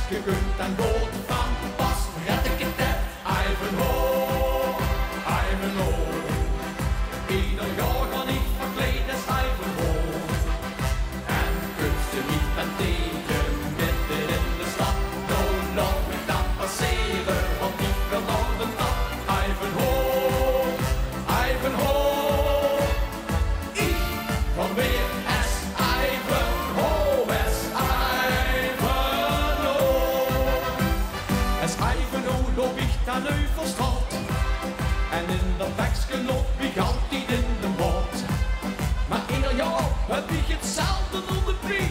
gekund en dood van. Pas red ik het heb, Ivanhoe, Ivanhoe. Ieder jaar kan ik verkleed als Ivanhoe. En kunt je niet ben tegen, midden in de stad. Nou laat me dat passeren, want ik wil naar de stad. Ivanhoe, Ivanhoe. Ik kom weer als Ivanhoe, als Ivanhoe. Als Ivanhoe loop ik dan Neuvelstraat. En in dat tekstje loop ik altijd in de maat. Maar ieder jaar heb ik hetzelfde onder de pie.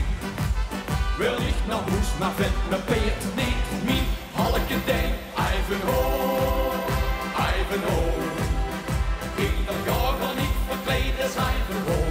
Wil ik naar huis, maar vind mijn peert niet mee. Halke ding, Ivanhoe, Ivanhoe. Ieder jaar kan ik verkleed als Ivanhoe.